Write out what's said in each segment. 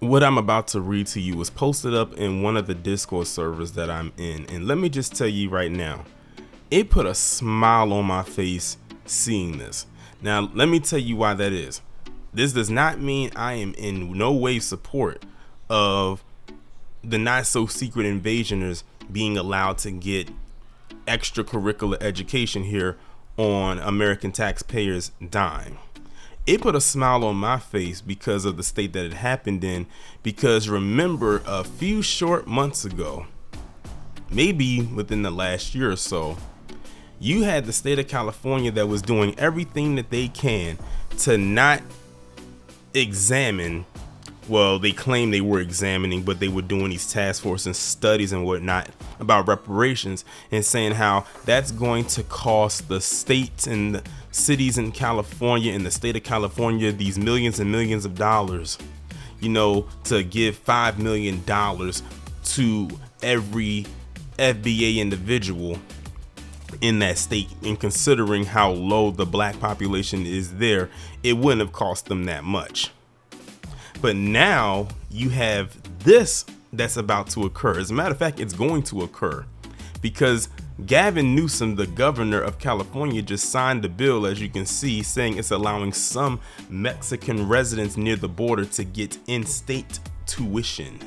What I'm about to read to you was posted up in one of the Discord servers that I'm in. And let me just tell you right now, it put a smile on my face seeing this. Now, let me tell you why that is. This does not mean I am in no way support of the not so secret invasioners being allowed to get extracurricular education here on American taxpayers' dime. It put a smile on my face because of the state that it happened in. Because remember, a few short months ago, maybe within the last year or so, you had the state of California that was doing everything that they can to not examine. Well, they claim they were examining, but they were doing these task force and studies and whatnot about reparations, and saying how that's going to cost the states and the cities in California and the state of California these millions and millions of dollars, to give $5 million to every FBA individual in that state. And considering how low the black population is there, it wouldn't have cost them that much. But now you have this that's about to occur. As a matter of fact, it's going to occur because Gavin Newsom, the governor of California, just signed a bill, as you can see, saying it's allowing some Mexican residents near the border to get in-state tuition.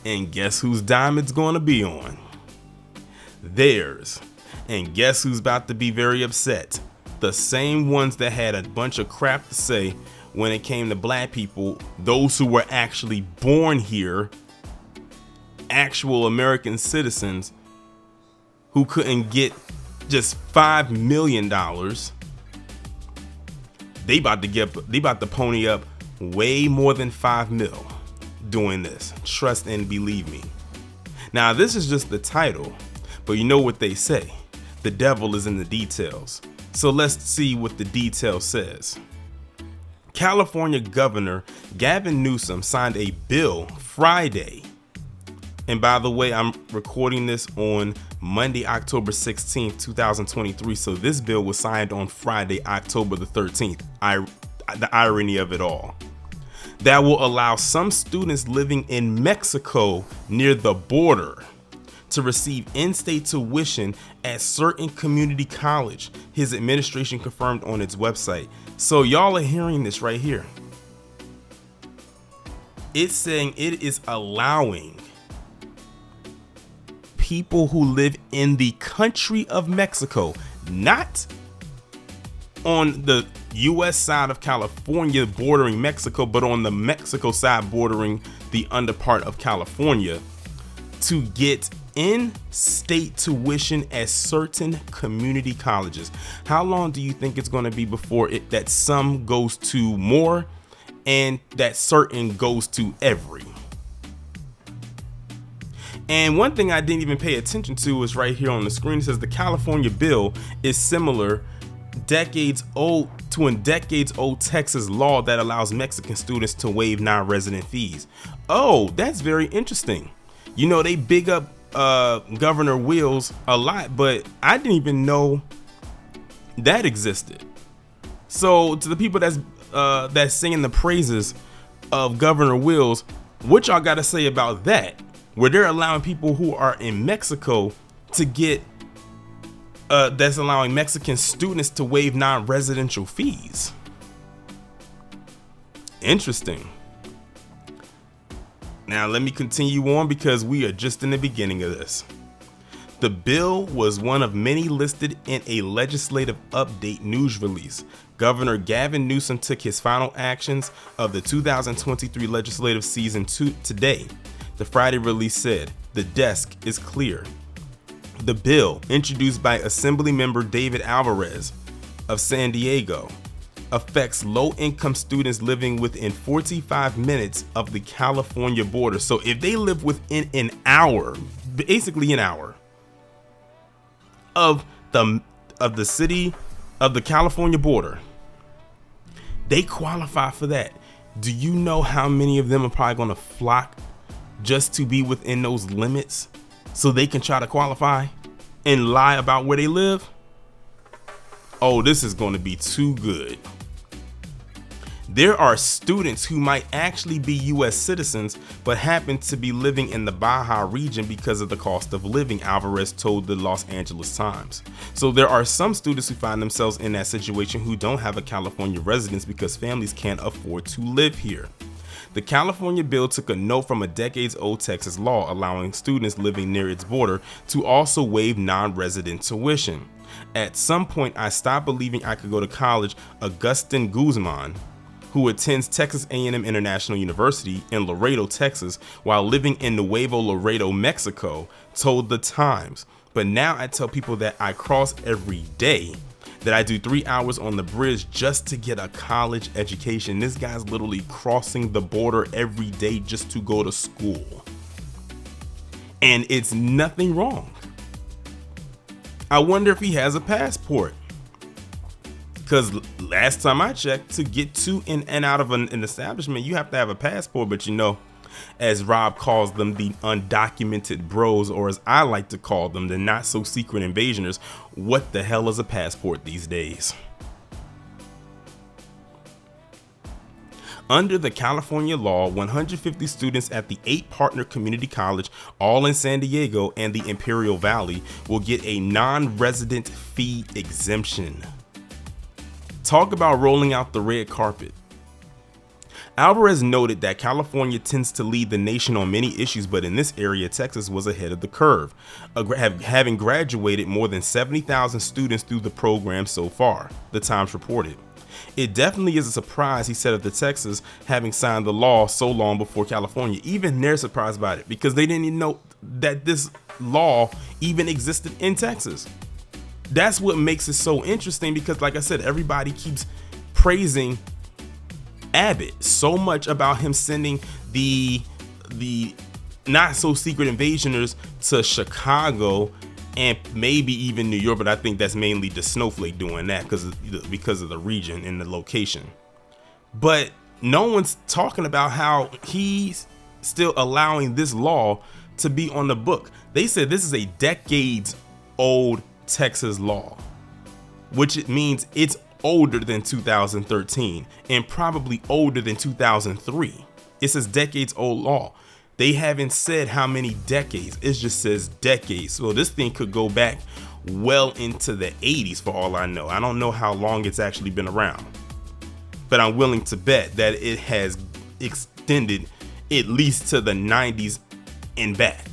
And guess whose dime it's going to be on? Theirs. And guess who's about to be very upset? The same ones that had a bunch of crap to say when it came to black people, those who were actually born here, actual American citizens who couldn't get just $5 million. They about to pony up way more than 5 mil doing this. Trust and believe me. Now, this is just the title, but you know what they say. The devil is in the details. So let's see what the detail says. California Governor Gavin Newsom signed a bill Friday. And by the way, I'm recording this on Monday, October 16th, 2023. So this bill was signed on Friday, October the 13th. The irony of it all. That will allow some students living in Mexico near the border to receive in-state tuition at certain community college, his administration confirmed on its website. So y'all are hearing this right here. It's saying it is allowing people who live in the country of Mexico, not on the US side of California bordering Mexico, but on the Mexico side bordering the underpart of California, to get in-state tuition at certain community colleges. How long do you think it's going to be before that some goes to more and that certain goes to every? And one thing I didn't even pay attention to is right here on the screen. It says the California bill is similar decades old to a decades old Texas law that allows Mexican students to waive non-resident fees. Oh, that's very interesting. They big up Governor Wills a lot, but I didn't even know that existed. So to the people that's singing the praises of Governor Wills, what y'all got to say about that? Where they're allowing people who are in Mexico to get that's allowing Mexican students to waive non-residential fees. Interesting. Now let me continue on because we are just in the beginning of this. The bill was one of many listed in a legislative update news release. Governor Gavin Newsom took his final actions of the 2023 legislative season today. The Friday release said, "The desk is clear." The bill, introduced by Assemblymember David Alvarez of San Diego, affects low-income students living within 45 minutes of the California border. So if they live within an hour, basically an hour of the city of the California border, they qualify for that. Do you know how many of them are probably going to flock just to be within those limits so they can try to qualify and lie about where they live? Oh, this is going to be too good. There are students who might actually be U.S. citizens but happen to be living in the Baja region because of the cost of living, Alvarez told the Los Angeles Times. So there are some students who find themselves in that situation who don't have a California residence because families can't afford to live here. The California bill took a note from a decades-old Texas law allowing students living near its border to also waive non-resident tuition. At some point, I stopped believing I could go to college, Augustin Guzman, who attends Texas A&M International University in Laredo, Texas, while living in Nuevo Laredo, Mexico, told the Times. But now I tell people that I cross every day, that I do 3 hours on the bridge just to get a college education. This guy's literally crossing the border every day just to go to school. And it's nothing wrong. I wonder if he has a passport. Because last time I checked, to get to and out of an establishment, you have to have a passport. But you know, as Rob calls them, the undocumented bros, or as I like to call them, the not so secret invasioners, what the hell is a passport these days? Under the California law, 150 students at the 8-partner community college, all in San Diego and the Imperial Valley, will get a non-resident fee exemption. Talk about rolling out the red carpet. Alvarez noted that California tends to lead the nation on many issues, but in this area, Texas was ahead of the curve, having graduated more than 70,000 students through the program so far, the Times reported. It definitely is a surprise, he said, of the Texas having signed the law so long before California. Even they're surprised by it because they didn't even know that this law even existed in Texas. That's what makes it so interesting because, like I said, everybody keeps praising Abbott so much about him sending the not so secret invasioners to Chicago and maybe even New York, but I think that's mainly the Snowflake doing that because of the region and the location. But no one's talking about how he's still allowing this law to be on the book. They said this is a decades old Texas law, which it means it's older than 2013 and probably older than 2003. It says decades old law. They haven't said how many decades. It just says decades. So this thing could go back well into the 80s for all I know. I don't know how long it's actually been around, but I'm willing to bet that it has extended at least to the 90s and back.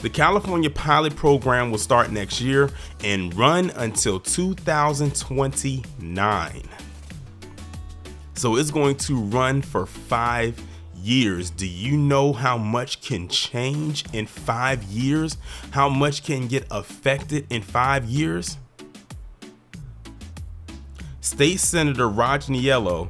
The California pilot program will start next year and run until 2029. So it's going to run for 5 years. Do you know how much can change in 5 years? How much can get affected in 5 years? State Senator Raj Niello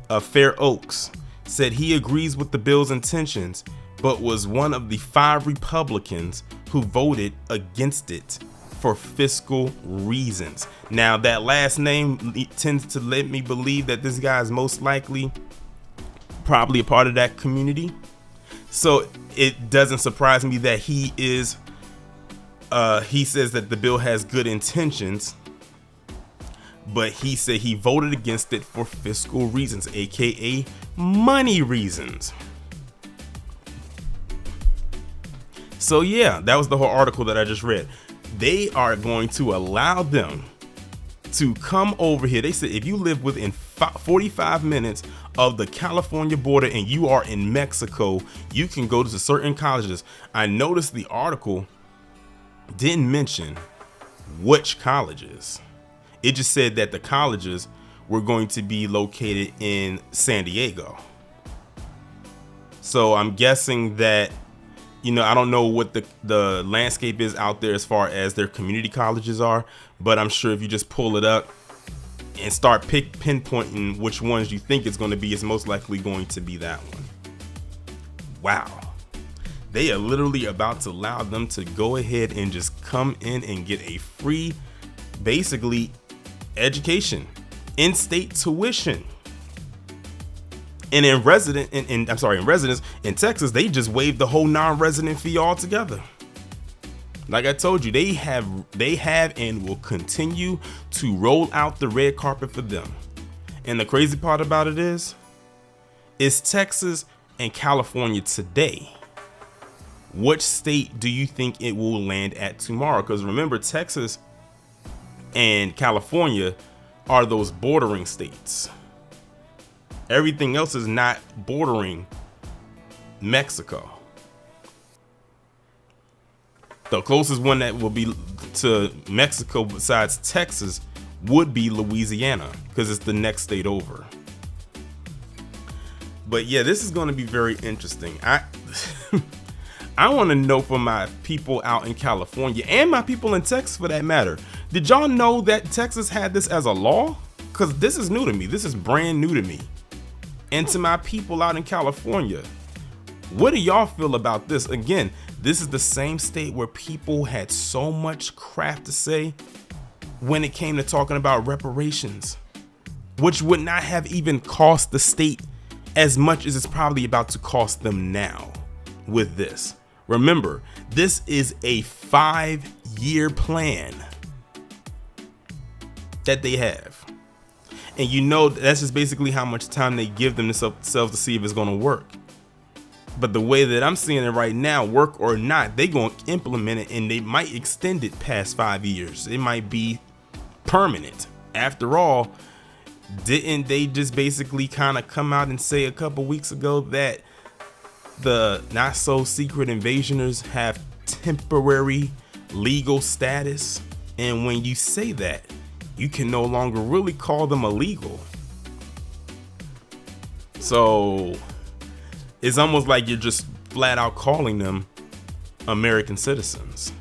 of Fair Oaks said he agrees with the bill's intentions, but was one of the 5 Republicans who voted against it for fiscal reasons. Now, that last name tends to let me believe that this guy is most likely probably a part of that community. So it doesn't surprise me that he says that the bill has good intentions, but he said he voted against it for fiscal reasons, aka money reasons. So yeah, that was the whole article that I just read. They are going to allow them to come over here. They said if you live within 45 minutes of the California border and you are in Mexico, you can go to certain colleges. I noticed the article didn't mention which colleges. It just said that the colleges were going to be located in San Diego. So I'm guessing that, you know, I don't know what the landscape is out there as far as their community colleges are, but I'm sure if you just pull it up and start pinpointing which ones you think it's going to be, it's most likely going to be that one. Wow. They are literally about to allow them to go ahead and just come in and get a free, basically, education, in-state tuition. And in residence in Texas, they just waived the whole non-resident fee altogether. Like I told you, they have and will continue to roll out the red carpet for them. And the crazy part about it is, it's Texas and California today. Which state do you think it will land at tomorrow? Because remember, Texas and California are those bordering states. Everything else is not bordering Mexico. The closest one that will be to Mexico besides Texas would be Louisiana, because it's the next state over. But yeah, this is going to be very interesting. I want to know from my people out in California, and my people in Texas for that matter, did y'all know that Texas had this as a law? Because this is new to me. This is brand new to me. And to my people out in California, what do y'all feel about this? Again, this is the same state where people had so much crap to say when it came to talking about reparations, which would not have even cost the state as much as it's probably about to cost them now with this. Remember, this is a 5-year plan that they have. And you know, that's just basically how much time they give themselves to see if it's going to work. But the way that I'm seeing it right now, work or not, they going to implement it, and they might extend it past 5 years. It might be permanent. After all, didn't they just basically kind of come out and say a couple weeks ago that the not so secret invasioners have temporary legal status? And when you say that, you can no longer really call them illegal. So it's almost like you're just flat out calling them American citizens.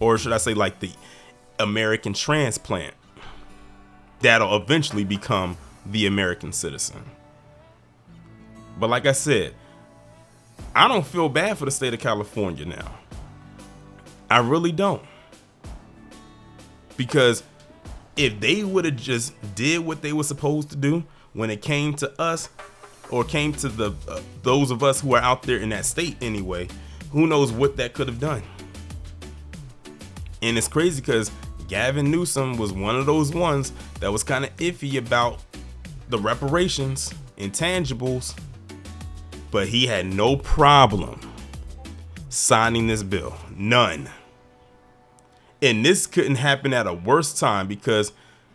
Or should I say, like, the American transplant that'll eventually become the American citizen. But like I said, I don't feel bad for the state of California now. I really don't. Because if they would have just did what they were supposed to do when it came to us, or came to the those of us who are out there in that state anyway, who knows what that could have done. And it's crazy because Gavin Newsom was one of those ones that was kind of iffy about the reparations, intangibles, but he had no problem signing this bill. None. And this couldn't happen at a worse time because,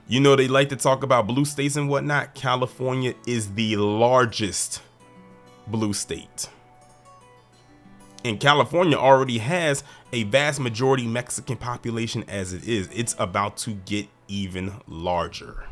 you know, they like to talk about blue states and whatnot. California is the largest blue state. And California already has a vast majority Mexican population as it is. It's about to get even larger.